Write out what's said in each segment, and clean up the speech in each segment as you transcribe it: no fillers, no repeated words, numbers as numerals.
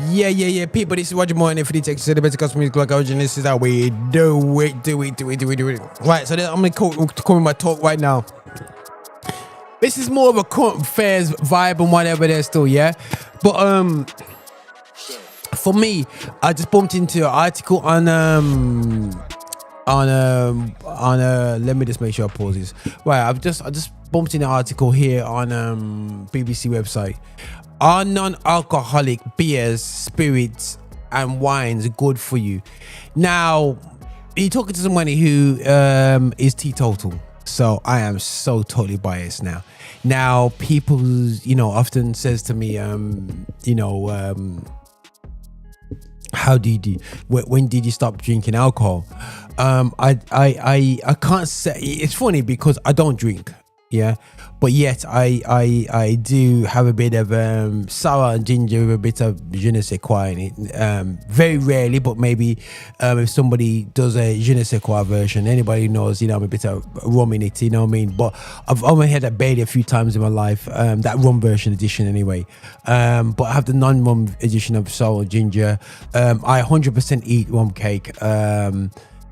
Yeah. People, this is Roger Morning for the Texas the best customer music like origin. This is how we do it. Right, so I'm gonna come with my talk right now. This is more of a current affairs vibe and whatever there still, yeah. But for me, I just bumped into an article on let me just make sure I pause this. Right, I just bumped in an article here on BBC website. Are non-alcoholic beers, spirits, and wines good for you? Now, you're talking to somebody who is teetotal, so I am so totally biased now. Now, people, often says to me, how did you? When did you stop drinking alcohol? I can't say. It's funny because I don't drink. Yeah, but yet I do have a bit of sour and ginger with a bit of je ne sais quoi in it. Very rarely, but maybe if somebody does a je ne sais quoi version, anybody knows, I'm a bit of rum in it, you know what I mean? But I've only had that Bailey a few times in my life, that rum version edition anyway. But I have the non-rum edition of sour and ginger. I 100% eat rum cake.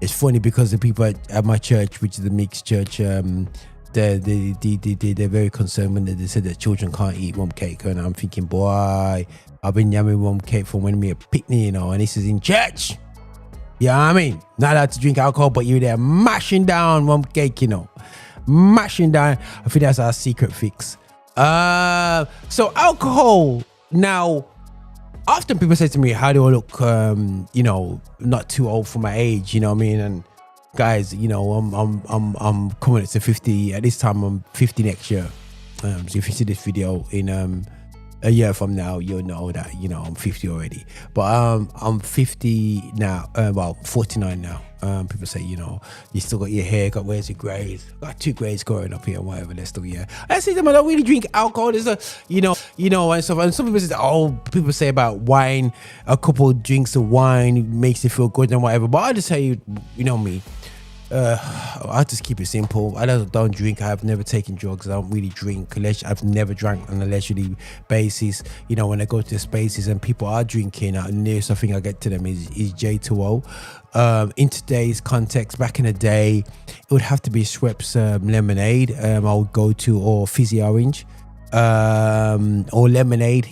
It's funny because the people at my church, which is the mixed church, they're very concerned when they said that children can't eat rum cake, and I'm thinking, boy, I've been yamming rum cake from when we were a picnic, and this is in church. Yeah, what I mean, not allowed to drink alcohol, but you're there mashing down rum cake, mashing down. I think that's our secret fix. So alcohol now. Often people say to me, how do I look, not too old for my age, you know what I mean? And guys, I'm coming up to 50. At this time, I'm 50 next year. So if you see this video in a year from now, you'll know that, I'm 50 already. But I'm 50 now, 49 now. People say, you still got your hair, where's your grades? Got 2 grades growing up here and whatever, they're still, yeah. I say to them, I don't really drink alcohol. There's and stuff. And some people say, people say about wine, a couple of drinks of wine makes you feel good and whatever. But I just tell you, me. I just keep it simple. I don't drink. I've never taken drugs. I don't really drink unless I've never drank on a leisurely basis. When I go to the spaces and people are drinking, the nearest thing I get to them is J2O. In today's context, back in the day, it would have to be Schweppes lemonade. I would go to, or fizzy orange. Or lemonade.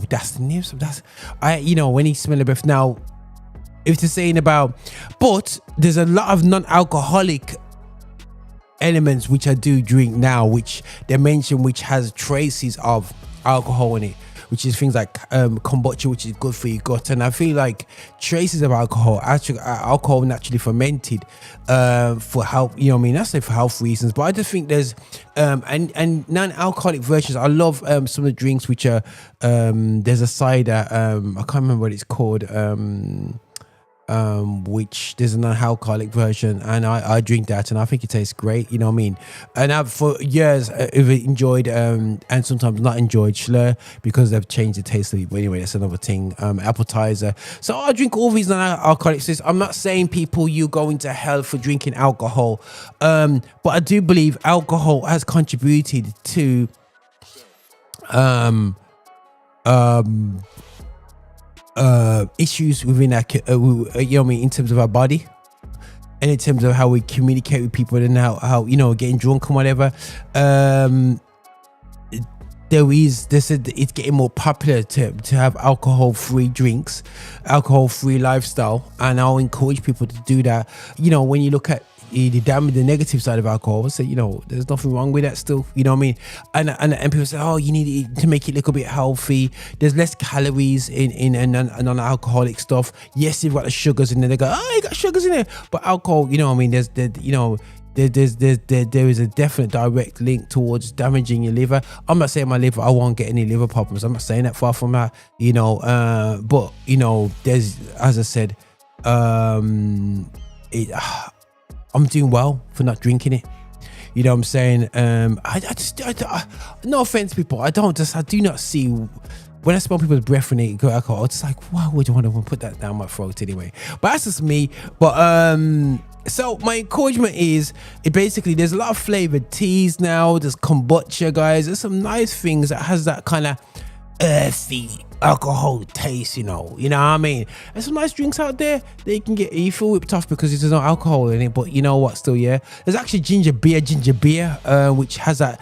That's the nearest. That's when you smell the breath now. If they're saying about, but there's a lot of non-alcoholic elements which I do drink now, which they mention, which has traces of alcohol in it, which is things like kombucha, which is good for your gut. And I feel like traces of alcohol, alcohol naturally fermented for health, that's like for health reasons. But I just think there's and non-alcoholic versions. I love some of the drinks which are there's a cider, I can't remember what it's called, which there's a non-alcoholic version, and I drink that and I think it tastes great, you know what I mean? And I've for years I've enjoyed and sometimes not enjoyed Schlur because they've changed the taste of it. But anyway, that's another thing. Appetizer. So I drink all these non-alcoholic things. I'm not saying people you go into hell for drinking alcohol, but I do believe alcohol has contributed to issues within our, in terms of our body and in terms of how we communicate with people and how getting drunk and whatever. They said it's getting more popular to have alcohol-free drinks, alcohol-free lifestyle, and I'll encourage people to do that. When you look at the negative side of alcohol, I say, there's nothing wrong with that still, you know what I mean? And people say, you need it to make it look a bit healthy. There's less calories in non-alcoholic stuff. Yes, you've got the sugars in there. They go, you got sugars in there, but alcohol, you know what I mean? There is a definite direct link towards damaging your liver. I'm not saying my liver, I won't get any liver problems. I'm not saying that, far from that, but there's, as I said, I'm doing well for not drinking it. You know what I'm saying? No offense, people. I do not see, when I smell people's breath when they go alcohol, it's like, why would you want to put that down my throat anyway? But that's just me. But so my encouragement is, basically there's a lot of flavored teas now. There's kombucha, guys. There's some nice things that has that kind of earthy alcohol taste, you know what I mean? There's some nice drinks out there that you can get. You feel whipped off because there's no alcohol in it, but you know what, still, yeah, there's actually ginger beer, which has that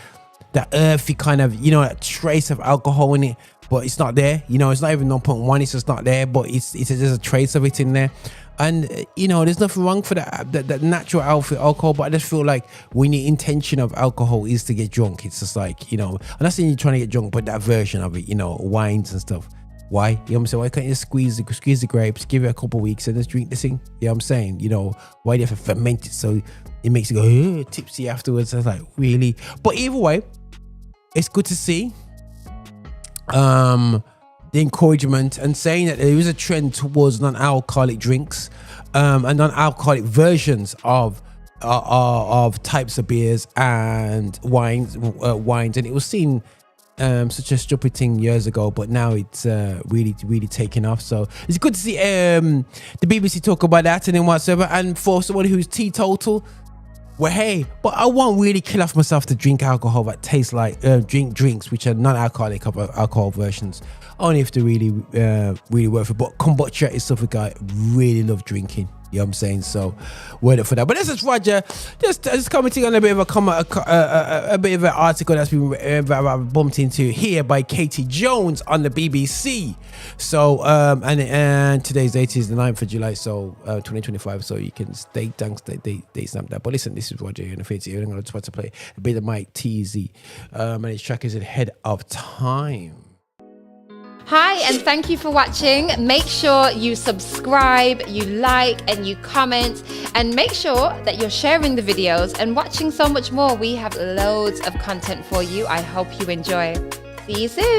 earthy kind of, that trace of alcohol in it, but it's not there. It's not even 0.1, it's just not there, but there's a trace of it in there. And there's nothing wrong for that natural alcohol, but I just feel like when the intention of alcohol is to get drunk, it's just like, I'm not saying you're trying to get drunk, but that version of it, wines and stuff. Why? You know what I'm saying? Why can't you just squeeze the grapes, give it a couple of weeks and just drink this thing? You know what I'm saying? Why do you have to ferment it so it makes you go tipsy afterwards? I was like, really? But either way, it's good to see the encouragement and saying that there is a trend towards non-alcoholic drinks and non-alcoholic versions of types of beers and wines, and it was seen such a stupid thing years ago, but now it's really taken off. So it's good to see the BBC talk about that and then whatsoever. And for someone who's teetotal, well, hey, but I won't really kill off myself to drink alcohol that tastes like drinks which are non-alcoholic of alcohol versions. Only if they're really worth it. But kombucha is something I really love drinking. You know what I'm saying? So, word it for that. But this is Roger, just commenting on a bit of a bit of an article that's been bumped into here by Katie Jones on the BBC. So, and today's date is the 9th of July, so 2025. So you can stay stamp that. But listen, this is Roger here in the face. I'm going to try to play a bit of Mike TZ, and his track is Ahead of Time. Hi, and thank you for watching. Make sure you subscribe, you like, and you comment, and make sure that you're sharing the videos and watching so much more. We have loads of content for you. I hope you enjoy. See you soon.